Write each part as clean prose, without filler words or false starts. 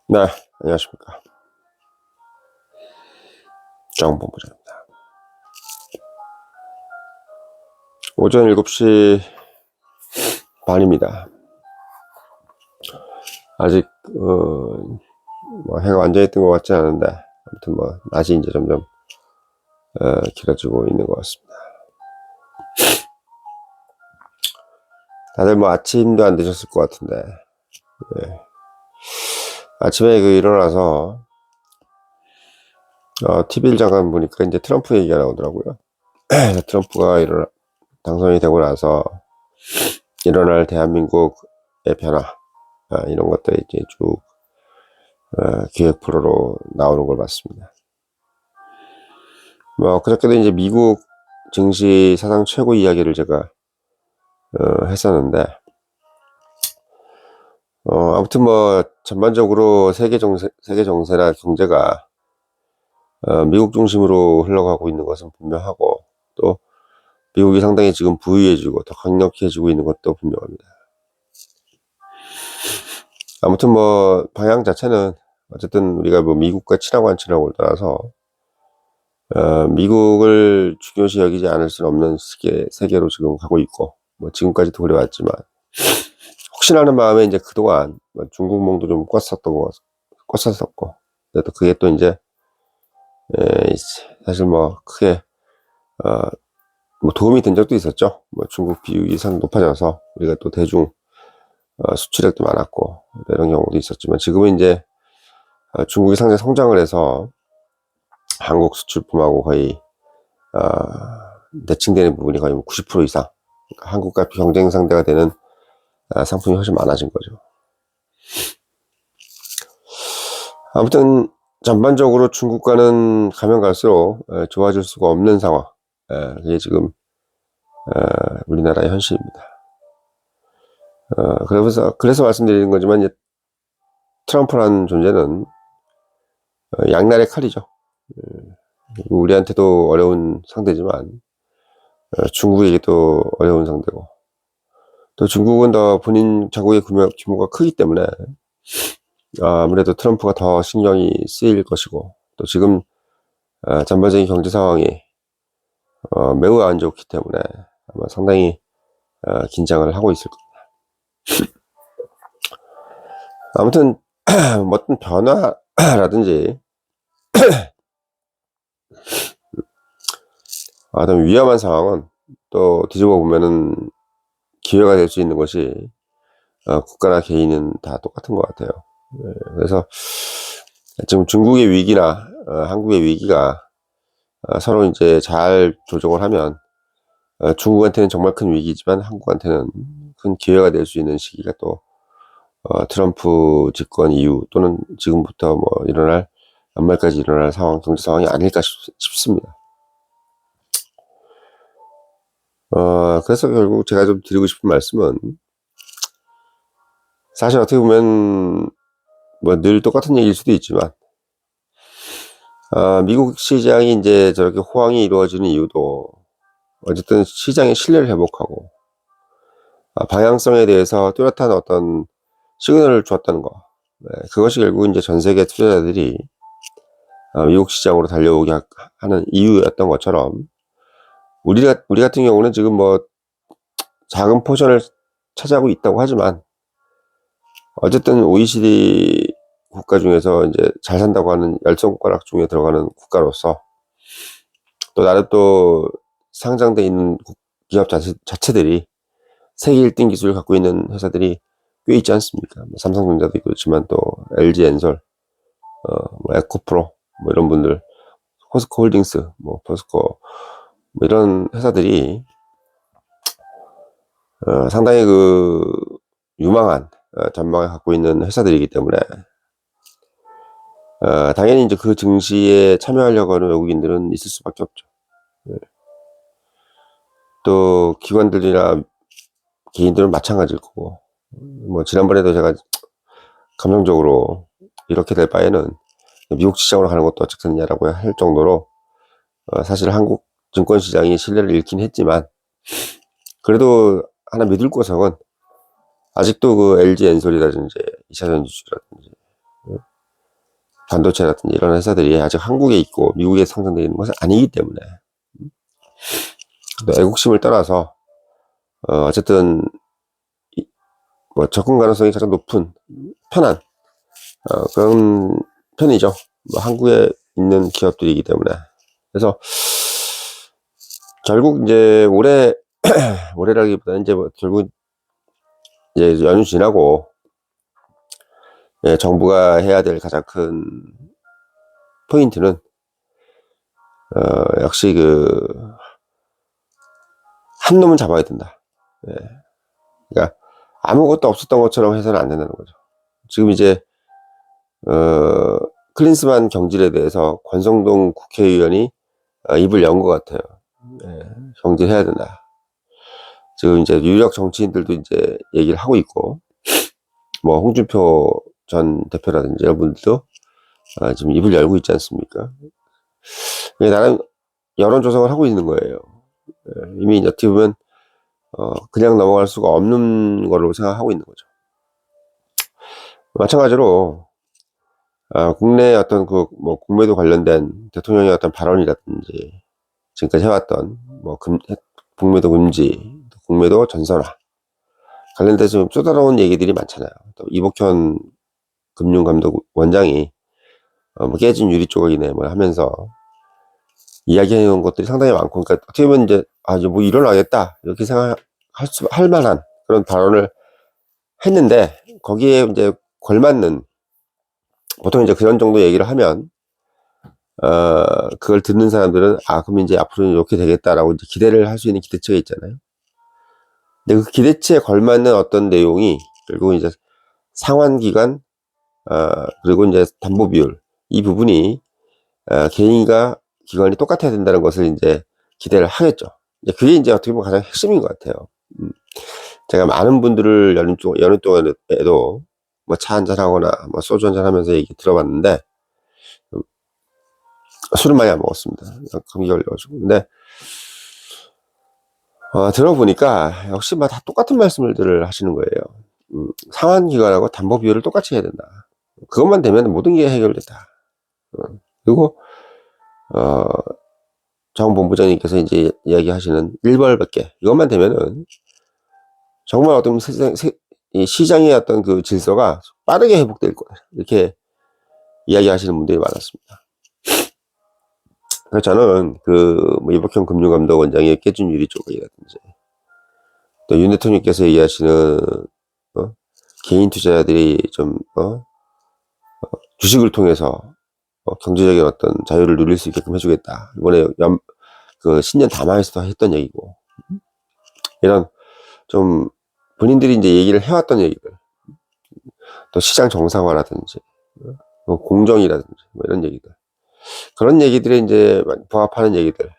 네, 안녕하십니까. 정본부장입니다. 오전 7시 반입니다. 아직, 해가 완전히 뜬 것 같지 않은데, 아무튼 낮이 이제 점점, 길어지고 있는 것 같습니다. 다들 아침도 안 드셨을 것 같은데, 예. 아침에 일어나서, TV를 잠깐 보니까 이제 트럼프 얘기가 나오더라고요. 트럼프가 당선이 되고 나서 일어날 대한민국의 변화, 이런 것들이 이제 쭉 기획 프로로 나오는 걸 봤습니다. 그저께도 이제 미국 증시 사상 최고 이야기를 제가 했었는데, 아무튼 전반적으로 세계 정세나 경제가 미국 중심으로 흘러가고 있는 것은 분명하고, 또 미국이 상당히 지금 부유해지고 더 강력해지고 있는 것도 분명합니다. 아무튼 방향 자체는 어쨌든 우리가 미국과 친하고 안 친하고를 떠나서 미국을 중요시 여기지 않을 수는 없는 세계로 지금 가고 있고, 지금까지도 그래왔지만, 혹시나 하는 마음에 이제 그동안 중국몽도 좀 꿨었고, 근데 또 그게 또 이제, 사실 크게, 도움이 된 적도 있었죠. 중국 비율이 상당히 높아져서 우리가 또 대중, 수출액도 많았고, 이런 경우도 있었지만, 지금은 이제, 중국이 상당히 성장을 해서 한국 수출품하고 거의, 대칭되는 부분이 거의 90% 이상, 그러니까 한국과 경쟁 상대가 되는 상품이 훨씬 많아진 거죠. 아무튼 전반적으로 중국과는 가면 갈수록 좋아질 수가 없는 상황, 그게 지금 우리나라의 현실입니다. 그래서 말씀드리는 거지만, 이제 트럼프라는 존재는 양날의 칼이죠. 우리한테도 어려운 상대지만 중국에게도 어려운 상대고, 또 중국은 더 본인 자국의 규모가 크기 때문에 아무래도 트럼프가 더 신경이 쓰일 것이고, 또 지금 전반적인 경제 상황이 매우 안 좋기 때문에 아마 상당히 긴장을 하고 있을 겁니다. 아무튼 어떤 변화라든지 어떤 위험한 상황은 또 뒤집어 보면은 기회가 될 수 있는 것이 국가나 개인은 다 똑같은 것 같아요. 그래서 지금 중국의 위기나 한국의 위기가 서로 이제 잘 조정을 하면 중국한테는 정말 큰 위기지만 한국한테는 큰 기회가 될 수 있는 시기가 또 트럼프 집권 이후 또는 지금부터 연말까지 일어날 경제 상황이 아닐까 싶습니다. 그래서 결국 제가 좀 드리고 싶은 말씀은, 사실 어떻게 보면 늘 똑같은 얘기일 수도 있지만, 미국 시장이 이제 저렇게 호황이 이루어지는 이유도 어쨌든 시장의 신뢰를 회복하고 방향성에 대해서 뚜렷한 어떤 시그널을 주었다는 거, 그것이 결국 이제 전 세계 투자자들이 미국 시장으로 달려오게 하는 이유였던 것처럼, 우리 같은 경우는 지금 작은 포션을 차지하고 있다고 하지만, 어쨌든 OECD 국가 중에서 이제 잘 산다고 하는 10손가락 중에 들어가는 국가로서, 또 나름 또 상장돼 있는 기업 자체들이 세계 1등 기술을 갖고 있는 회사들이 꽤 있지 않습니까? 삼성전자도 있지만 또 LG엔솔, 에코프로, 이런 분들, 포스코 홀딩스, 포스코, 이런 회사들이 상당히 유망한 전망을 갖고 있는 회사들이기 때문에 당연히 이제 그 증시에 참여하려고 하는 외국인들은 있을 수밖에 없죠. 또 기관들이나 개인들은 마찬가지일 거고, 지난번에도 제가 감정적으로 이렇게 될 바에는 미국 시장으로 가는 것도 어떻겠느냐라고 할 정도로 사실 한국 증권시장이 신뢰를 잃긴 했지만, 그래도 하나 믿을 구석은 아직도 LG엔솔이라든지 2차전지주라든지 반도체라든지 이런 회사들이 아직 한국에 있고 미국에 상장되어 있는 것은 아니기 때문에 또 애국심을 떠나서 어쨌든 뭐 접근 가능성이 가장 높은 편한 그런 편이죠. 뭐 한국에 있는 기업들이기 때문에. 그래서 결국 이제 올해라기보다는 이제 뭐 결국 이제 연휴 지나고 예, 정부가 해야 될 가장 큰 포인트는 역시 한 놈은 잡아야 된다. 예. 그러니까 아무것도 없었던 것처럼 해서는 안 된다는 거죠. 지금 이제 클린스만 경질에 대해서 권성동 국회의원이 입을 연 것 같아요. 예, 경질해야 된다. 지금 이제 유력 정치인들도 이제 얘기를 하고 있고, 뭐 홍준표 전 대표라든지 여러분들도 지금 입을 열고 있지 않습니까? 나는 여론 조성을 하고 있는 거예요. 이미 어떻게 보면 그냥 넘어갈 수가 없는 걸로 생각하고 있는 거죠. 마찬가지로 국내 어떤 뭐 공매도 관련된 대통령의 어떤 발언이라든지 지금까지 해왔던 뭐 공매도 금지, 공매도 전선화 관련돼서 좀 쏟아나온 얘기들이 많잖아요. 또 이복현 금융감독 원장이 뭐 깨진 유리 조각이네 뭐 하면서 이야기해온 것들이 상당히 많고, 그러니까 어떻게 보면 이제 이제 뭐 일어나겠다 이렇게 할 만한 그런 발언을 했는데, 거기에 이제 걸맞는, 보통 이제 그런 정도 얘기를 하면 그걸 듣는 사람들은 그럼 이제 앞으로는 이렇게 되겠다라고 이제 기대를 할 수 있는 기대치가 있잖아요. 근데 그 기대치에 걸맞는 어떤 내용이 결국 이제 상환기간 그리고 이제 담보 비율, 이 부분이 개인과 기관이 똑같아야 된다는 것을 이제 기대를 하겠죠. 그게 이제 어떻게 보면 가장 핵심인 것 같아요. 제가 많은 분들을 연휴 동안에도 뭐 차 한잔 하거나 뭐 소주 한잔 하면서 얘기 들어봤는데, 술은 많이 안 먹었습니다. 감기 걸려가지고. 근데 들어보니까 역시 다 똑같은 말씀을 하시는 거예요. 상환기간하고 담보 비율을 똑같이 해야 된다. 그것만 되면 모든 게 해결된다. 그리고 정 본부장님께서 이제 이야기하시는 1벌100개, 이것만 되면은 정말 어떤 시장의 어떤 그 질서가 빠르게 회복될 거다, 이렇게 이야기하시는 분들이 많았습니다. 그래서 저는 뭐 이복현 금융감독 원장의 깨진 유리 조각이라든지, 또 윤 대통령께서 얘기하시는 개인 투자자들이 좀 주식을 통해서 경제적인 어떤 자유를 누릴 수 있게끔 해주겠다, 이번에 신년 담화에서도 했던 얘기고, 이런 좀 본인들이 이제 얘기를 해왔던 얘기들, 또 시장 정상화라든지 공정이라든지 뭐 이런 얘기들, 그런 얘기들에 이제 부합하는 얘기들,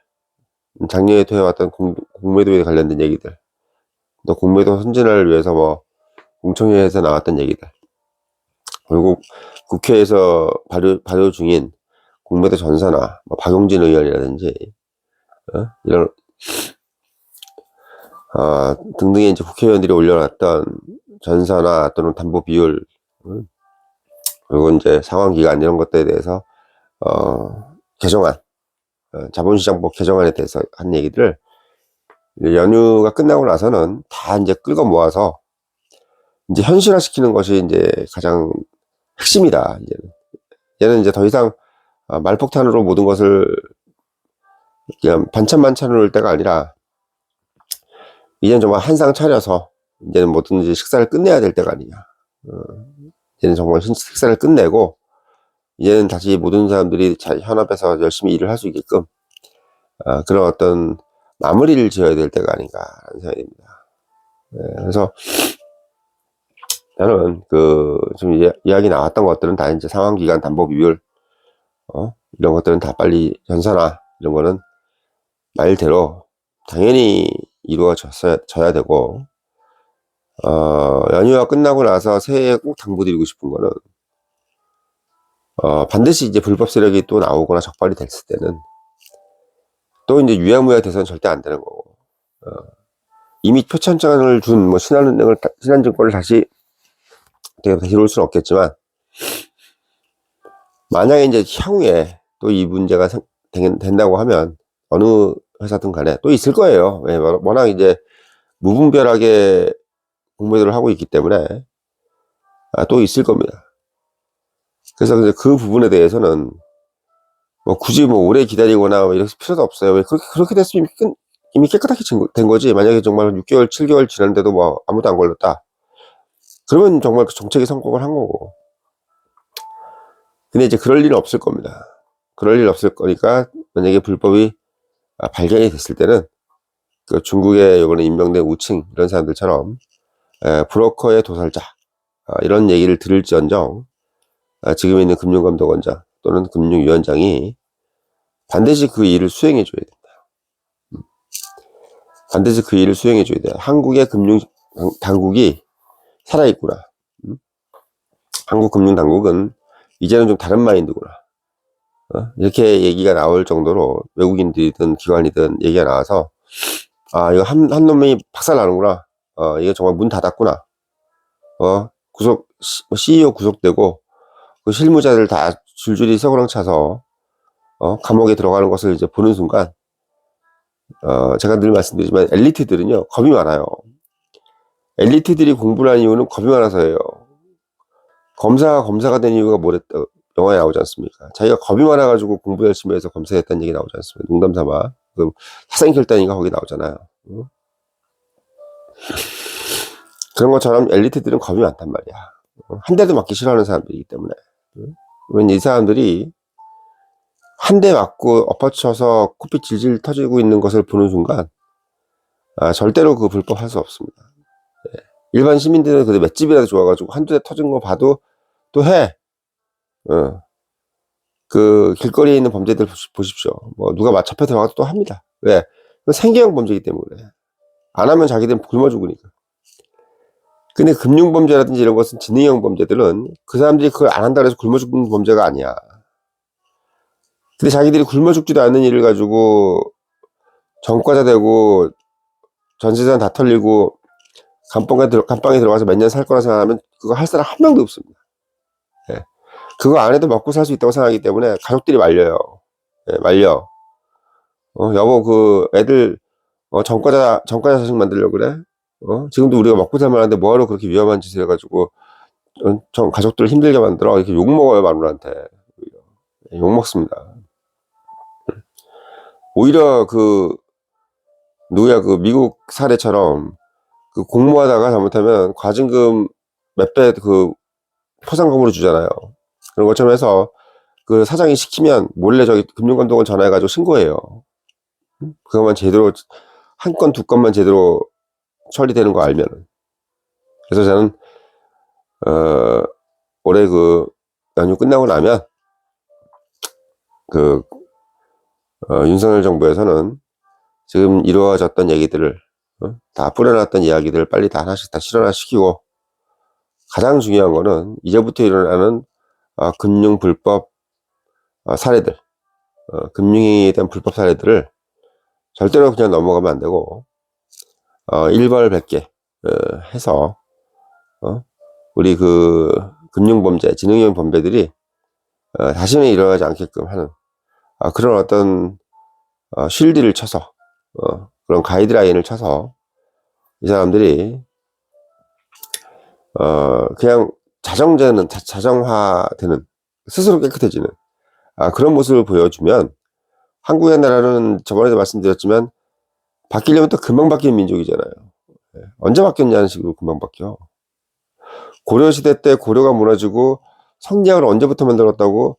작년에도 해왔던 공매도에 관련된 얘기들, 또 공매도 선진화를 위해서 뭐 공청회에서 나왔던 얘기들, 그리고 국회에서 발효 중인 공매도 전선화, 뭐 박용진 의원이라든지 이런 등등의 이제 국회의원들이 올려놨던 전선화 또는 담보 비율, 그리고 이제 상환기간, 이런 것들에 대해서 개정안, 자본시장법 개정안에 대해서 한 얘기들을 연휴가 끝나고 나서는 다 이제 끌고 모아서 이제 현실화시키는 것이 이제 가장 핵심이다. 얘는 이제 더 이상 말폭탄으로 모든 것을 그냥 반찬반찬으로 올 때가 아니라, 이제는 정말 한상 차려서 이제는 뭐든지 식사를 끝내야 될 때가 아니냐. 이제는 정말 식사를 끝내고 이제는 다시 모든 사람들이 잘 현업에서 열심히 일을 할 수 있게끔 그런 어떤 마무리를 지어야 될 때가 아닌가 하는 생각이 듭니다. 그래서 저는 지금 이야기 나왔던 것들은 다 이제 상환기간, 담보 비율 이런 것들은 다 빨리 전산화, 이런 거는 말대로 당연히 이루어져야 되고, 연휴가 끝나고 나서 새해에 꼭 당부드리고 싶은 거는 반드시 이제 불법 세력이 또 나오거나 적발이 됐을 때는 또 이제 유야무야 돼서는 절대 안 되는 거고, 이미 표천장을 준 뭐 신한증권을 다시 데려올 수는 없겠지만, 만약에 이제 향후에 또 이 문제가 된다고 하면 어느 회사든 간에 또 있을 거예요. 예, 워낙 이제 무분별하게 공모들을 하고 있기 때문에 또 있을 겁니다. 그래서 이제 그 부분에 대해서는 뭐 굳이 뭐 오래 기다리거나 뭐 이럴 필요도 없어요. 왜 그렇게 됐으면 이미 깨끗하게 된 거지. 만약에 정말 6개월, 7개월 지났는데도 뭐 아무도 안 걸렸다. 그러면 정말 그 정책이 성공을 한 거고. 근데 이제 그럴 일은 없을 겁니다. 그럴 일 없을 거니까 만약에 불법이 발견이 됐을 때는 그 중국에 이번에 임명된 우칭 이런 사람들처럼 브로커의 도살자 이런 얘기를 들을지언정 지금 있는 금융감독원장 또는 금융위원장이 반드시 그 일을 수행해 줘야 된다. 반드시 그 일을 수행해 줘야 돼요. 한국의 금융당국이 살아있구나. 한국 금융당국은 이제는 좀 다른 마인드구나. 이렇게 얘기가 나올 정도로 외국인들이든 기관이든 얘기가 나와서 이거 한 놈이 박살나는구나. 이거 정말 문 닫았구나. CEO 구속되고 그 실무자들 다 줄줄이 서그렁 차서 감옥에 들어가는 것을 이제 보는 순간 제가 늘 말씀드리지만 엘리트들은요 겁이 많아요. 엘리트들이 공부를 한 이유는 겁이 많아서예요. 검사가 된 이유가 뭐랬다 영화에 나오지 않습니까? 자기가 겁이 많아가지고 공부 열심히 해서 검사했다는 얘기 나오지 않습니까? 농담 삼아 그 사생결단인가 거기 나오잖아요. 그런 것처럼 엘리트들은 겁이 많단 말이야. 한 대도 맞기 싫어하는 사람들이기 때문에. 왜냐면 이 사람들이 한 대 맞고 엎어쳐서 코피 질질 터지고 있는 것을 보는 순간 절대로 그 불법 할 수 없습니다. 일반 시민들은 그래도 맷집이라도 좋아가지고 한두 대 터진 거 봐도 또 해. 그 길거리에 있는 범죄들 보십시오. 뭐 누가 잡혀 들어가도 또 합니다. 왜? 생계형 범죄이기 때문에. 안 하면 자기들은 굶어 죽으니까. 근데 금융범죄라든지 이런 것은 지능형 범죄들은 그 사람들이 그걸 안 한다고 해서 굶어 죽는 범죄가 아니야. 근데 자기들이 굶어 죽지도 않는 일을 가지고 전과자 되고 전재산 다 털리고 감방에 들어가서 몇 년 살 거라 생각하면 그거 할 사람 한 명도 없습니다. 예. 그거 안 해도 먹고 살 수 있다고 생각하기 때문에 가족들이 말려요. 예, 말려. 여보 그 애들 전과자 자식 만들려고 그래? 지금도 우리가 먹고 살만한데 뭐하러 그렇게 위험한 짓을 해가지고 가족들을 힘들게 만들어? 이렇게 욕먹어요 마누라한테. 욕먹습니다. 오히려 그 누구야 그 미국 사례처럼 그 공모하다가 잘못하면 과징금 몇 배 그 포상금으로 주잖아요. 그런 것처럼 해서 그 사장이 시키면 몰래 저기 금융감독원 전화해가지고 신고해요. 그것만 제대로 한 건 두 건만 제대로 처리되는 거 알면은. 그래서 저는 올해 그 연휴 끝나고 나면 그 윤석열 정부에서는 지금 이루어졌던 얘기들을 다 뿌려놨던 이야기들을 빨리 다 하나씩 다 실현화시키고 가장 중요한 거는 이제부터 일어나는 금융 불법 사례들, 금융에 대한 불법 사례들을 절대로 그냥 넘어가면 안 되고 일벌백계 해서 우리 그 금융범죄, 지능형 범죄들이 다시는 일어나지 않게끔 하는 그런 어떤 쉴드를 쳐서 그런 가이드라인을 쳐서 이 사람들이 그냥 자정화되는 스스로 깨끗해지는 그런 모습을 보여주면 한국의 나라는 저번에도 말씀드렸지만 바뀌려면 또 금방 바뀌는 민족이잖아요. 언제 바뀌었냐는 식으로 금방 바뀌어. 고려시대 때 고려가 무너지고 성리학을 언제부터 만들었다고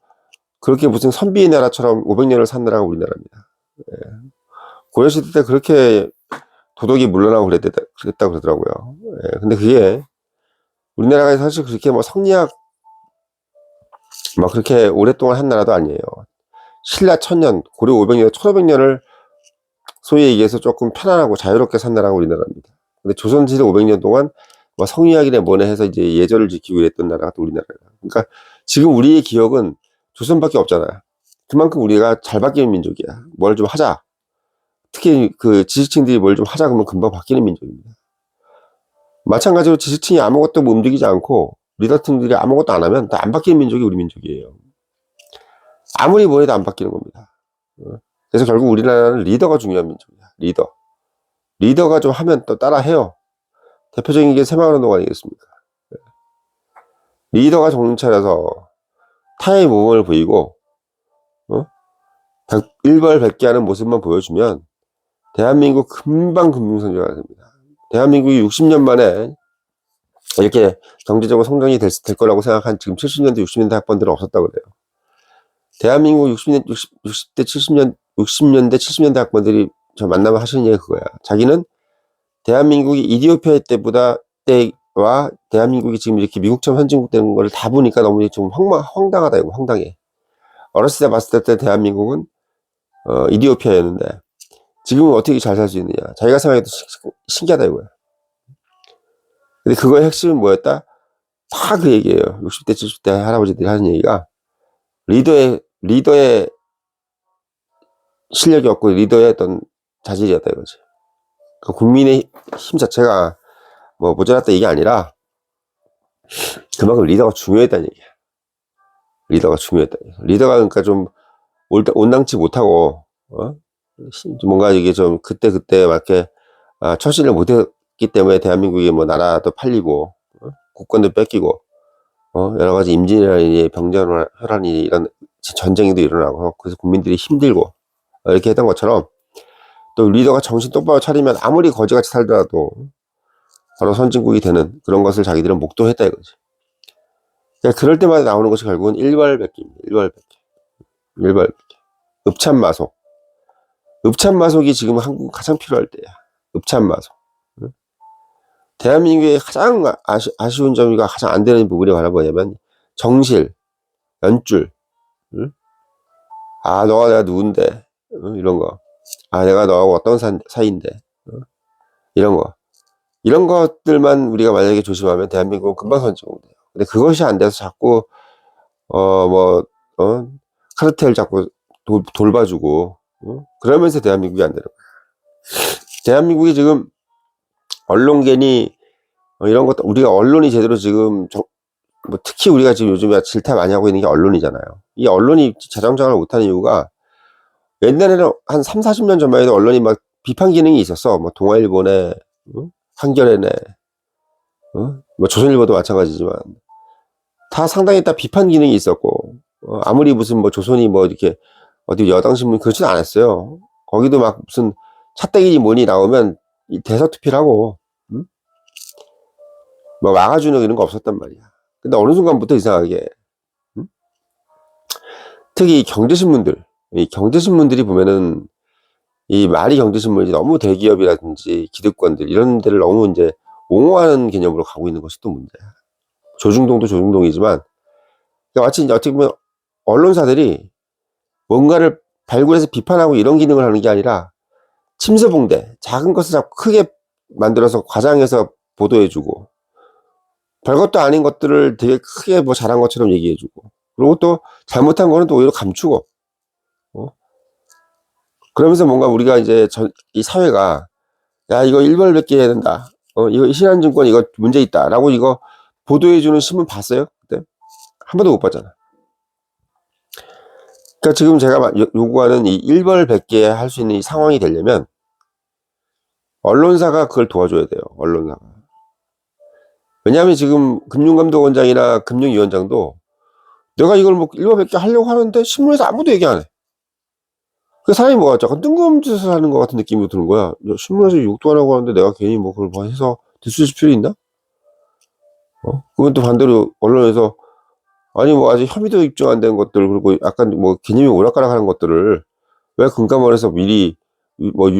그렇게 무슨 선비의 나라처럼 500년을 산 나라가 우리나라입니다. 고려시대 때 그렇게 도덕이 물러나고 그랬다고 그러더라고요. 근데 그게 우리나라가 사실 그렇게 뭐 성리학 막 그렇게 오랫동안 한 나라도 아니에요. 신라 1000년, 고려 500년, 1500년을 소위 얘기해서 조금 편안하고 자유롭게 산 나라가 우리나라입니다. 근데 조선시대 500년 동안 뭐 성리학이나 뭐네 해서 이제 예절을 지키고 이랬던 나라가 또 우리나라예요. 그러니까 지금 우리의 기억은 조선밖에 없잖아요. 그만큼 우리가 잘 바뀌는 민족이야. 뭘 좀 하자. 특히 그 지식층들이 뭘 좀 하자 그러면 금방 바뀌는 민족입니다. 마찬가지로 지식층이 아무것도 움직이지 않고 리더층들이 아무것도 안 하면 다 안 바뀌는 민족이 우리 민족이에요. 아무리 뭐 해도 안 바뀌는 겁니다. 그래서 결국 우리나라는 리더가 중요한 민족이야. 리더가 좀 하면 또 따라 해요. 대표적인 게 새마을운동 아니겠습니까? 리더가 정신 차려서 타의 모범을 보이고, 일벌백계하는 모습만 보여주면 대한민국 금방 금융성장이 됩니다. 대한민국이 60년 만에 이렇게 경제적으로 성장이 될 거라고 생각한 지금 70년대, 60년대 학번들은 없었다고 그래요. 대한민국 60대, 60년대, 70년대 학번들이 저 만나면 하시는 얘기가 그거야. 자기는 대한민국이 이디오피아 때와 대한민국이 지금 이렇게 미국처럼 선진국 되는 걸 다 보니까 너무 좀 황당하다, 이거 황당해. 어렸을 때 봤을 때 대한민국은 이디오피아였는데 지금은 어떻게 잘 살 수 있느냐. 자기가 생각해도 신기하다 이거야. 근데 그거의 핵심은 뭐였다? 다 그 얘기예요. 60대, 70대 할아버지들이 하는 얘기가 리더의 실력이 없고 리더의 어떤 자질이었다 이거지. 그 국민의 힘 자체가 뭐 모자랐다 이게 아니라 그만큼 리더가 중요했다는 얘기야. 리더가 그러니까 좀 온당치 못하고 뭔가 이게 좀 그때 맞게 처신을 못했기 때문에 대한민국이 뭐 나라도 팔리고 국권도 뺏기고 여러 가지 임진왜란이니 병자호란이니 이런 전쟁도 일어나고 그래서 국민들이 힘들고 이렇게 했던 것처럼 또 리더가 정신 똑바로 차리면 아무리 거지같이 살더라도 바로 선진국이 되는 그런 것을 자기들은 목도했다 이거지. 그러니까 그럴 때마다 나오는 것이 결국은 일벌백계입니다. 일벌백계. 읍참마속이 지금 한국 가장 필요할 때야. 읍참마속. 대한민국의 가장 아쉬운 점이가 가장 안 되는 부분이 바로 뭐냐면 정실, 연줄. 너가 내가 누군데 이런 거. 내가 너하고 어떤 사이인데 이런 것들만 우리가 만약에 조심하면 대한민국은 금방 선진국 돼요. 근데 그것이 안 돼서 자꾸 카르텔 자꾸 돌봐주고 그러면서 대한민국이 안 되는 거야. 대한민국이 지금 언론계니 이런 것도 우리가 언론이 제대로 지금 뭐 특히 우리가 지금 요즘에 질타 많이 하고 있는 게 언론이잖아요. 이 언론이 재정장을 못하는 이유가 옛날에는 한 3, 40년 전만 해도 언론이 막 비판 기능이 있었어. 뭐 동아일보네, 한겨레네, 뭐 조선일보도 마찬가지지만 다 상당히 다 비판 기능이 있었고 아무리 무슨 뭐 조선이 뭐 이렇게 어디 여당 신문 그렇지는 않았어요. 거기도 막 무슨 차떼기니 뭐니 나오면 대서투필하고 뭐 막아주는 이런 거 없었단 말이야. 근데 어느 순간부터 이상하게 특히 경제신문들이 보면은 이 말이 경제신문이 너무 대기업이라든지 기득권들 이런 데를 너무 이제 옹호하는 개념으로 가고 있는 것이 또 문제야. 조중동도 조중동이지만 그러니까 마치 이제 어떻게 보면 언론사들이 뭔가를 발굴해서 비판하고 이런 기능을 하는 게 아니라 침소봉대 작은 것을 자꾸 크게 만들어서 과장해서 보도해주고 별것도 아닌 것들을 되게 크게 뭐 잘한 것처럼 얘기해주고 그리고 또 잘못한 거는 또 오히려 감추고 그러면서 뭔가 우리가 이제 이 사회가 야 이거 일벌백계 해야 된다 이거 신한증권 이거 문제 있다 라고 이거 보도해주는 신문 봤어요? 그때? 한 번도 못 봤잖아. 그러니까 지금 제가 요구하는 이 일벌백계 할 수 있는 이 상황이 되려면 언론사가 그걸 도와줘야 돼요. 언론사가. 왜냐하면 지금 금융감독원장이나 금융위원장도 내가 이걸 뭐 일벌백계 하려고 하는데 신문에서 아무도 얘기 안 해. 그 사람이 뭐가 약간 뜬금없는 짓을 하는 것 같은 느낌이 드는 거야. 신문에서 욕도 안 하고 하는데 내가 괜히 뭐 그걸 뭐 해서 들쑤실 필요 있나? 그건 또 반대로 언론에서 아니 뭐 아직 혐의도 입증 안 된 것들 그리고 약간 뭐 개념이 오락가락하는 것들을 왜 금감원에서 미리 뭐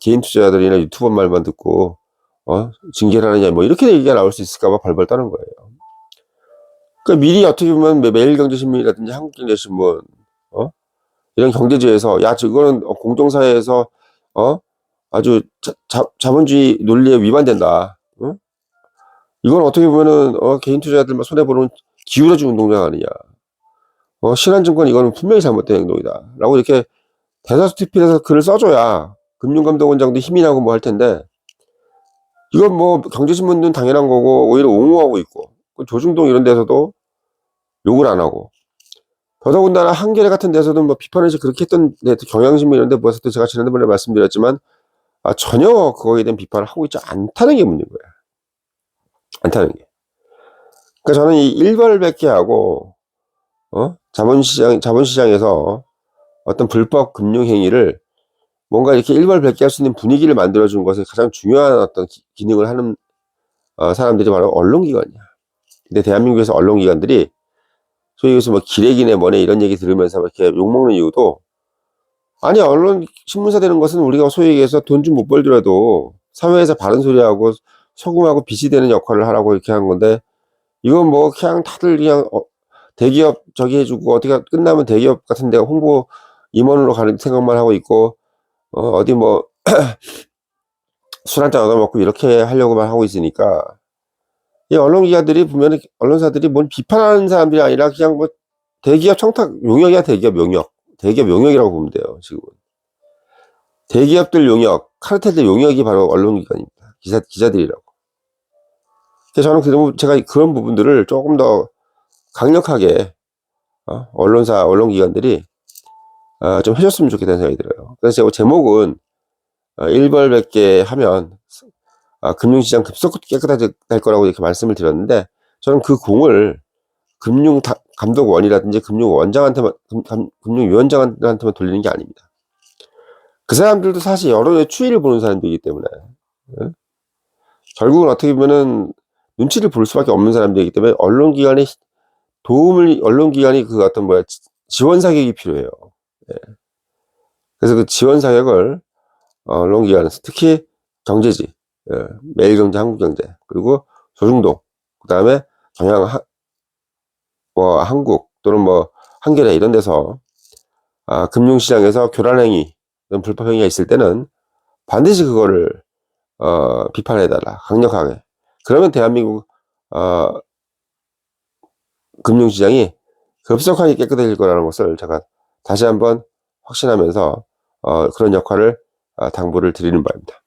개인 투자자들이나 유튜버 말만 듣고 징계를 하느냐 뭐 이렇게 얘기가 나올 수 있을까봐 벌벌 떠는 거예요. 그러니까 미리 어떻게 보면 매일경제신문이라든지 한국경제신문 이런 경제지에서 야 이거는 공정사회에서 아주 자본주의 논리에 위반된다. 이건 어떻게 보면은 개인 투자자들만 손해보는 기울어진 운동장 아니냐. 신한증권 이거는 분명히 잘못된 행동이다. 라고 이렇게 대서특필해서 글을 써줘야 금융감독원장도 힘이 나고 뭐 할 텐데 이건 뭐 경제신문은 당연한 거고 오히려 옹호하고 있고 조중동 이런 데서도 욕을 안 하고 더더군다나 한겨레 같은 데서도 뭐 비판을 그렇게 했던 데, 경향신문 이런 데 모아서 또 제가 지난번에 말씀드렸지만, 전혀 그거에 대한 비판을 하고 있지 않다는 게 문제인 거예요. 않다는 게. 그러니까 저는 이 일벌백계하고, 자본시장에서 어떤 불법 금융행위를 뭔가 이렇게 일벌백계할 수 있는 분위기를 만들어준 것에 가장 중요한 어떤 기능을 하는 사람들이 바로 언론기관이야. 근데 대한민국에서 언론기관들이 소위 여기서 뭐 기레기네 뭐네 이런 얘기 들으면서 이렇게 욕먹는 이유도, 아니 언론 신문사 되는 것은 우리가 소위 얘기해서 돈 좀 못 벌더라도 사회에서 바른 소리하고 소금하고 빛이 되는 역할을 하라고 이렇게 한 건데, 이건 뭐 그냥 다들 그냥 대기업 저기 해주고 어디가 끝나면 대기업 같은 데가 홍보 임원으로 가는 생각만 하고 있고, 어디 뭐 술 한잔 얻어먹고 이렇게 하려고만 하고 있으니까, 이 언론기관들이 보면은 언론사들이 뭘 비판하는 사람들이 아니라 그냥 뭐 대기업 청탁 용역이야. 대기업 용역이라고 보면 돼요. 지금 대기업들 용역, 카르텔들 용역이 바로 언론기관입니다. 기자들이라고. 그래서 저는 제가 그런 부분들을 조금 더 강력하게 언론기관들이 좀 해줬으면 좋겠다는 생각이 들어요. 그래서 제가 제목은 일벌백계 하면 금융시장 급속히 깨끗해질 거라고 이렇게 말씀을 드렸는데, 저는 그 공을 금융감독원이라든지 금융위원장한테만 돌리는 게 아닙니다. 그 사람들도 사실 여론의 추이를 보는 사람들이기 때문에, 결국은 어떻게 보면은 눈치를 볼 수밖에 없는 사람들이기 때문에 언론기관이 그 어떤 지원 사격이 필요해요. 그래서 그 지원 사격을 언론기관에서 특히 경제지, 매일경제, 한국경제, 그리고 조중동, 그 다음에 한국 또는 뭐 한겨레 이런 데서 금융시장에서 교란행위, 불법행위가 있을 때는 반드시 그거를 비판해달라, 강력하게. 그러면 대한민국 금융시장이 급속하게 깨끗해질 거라는 것을 제가 다시 한번 확신하면서 그런 역할을 당부를 드리는 바입니다.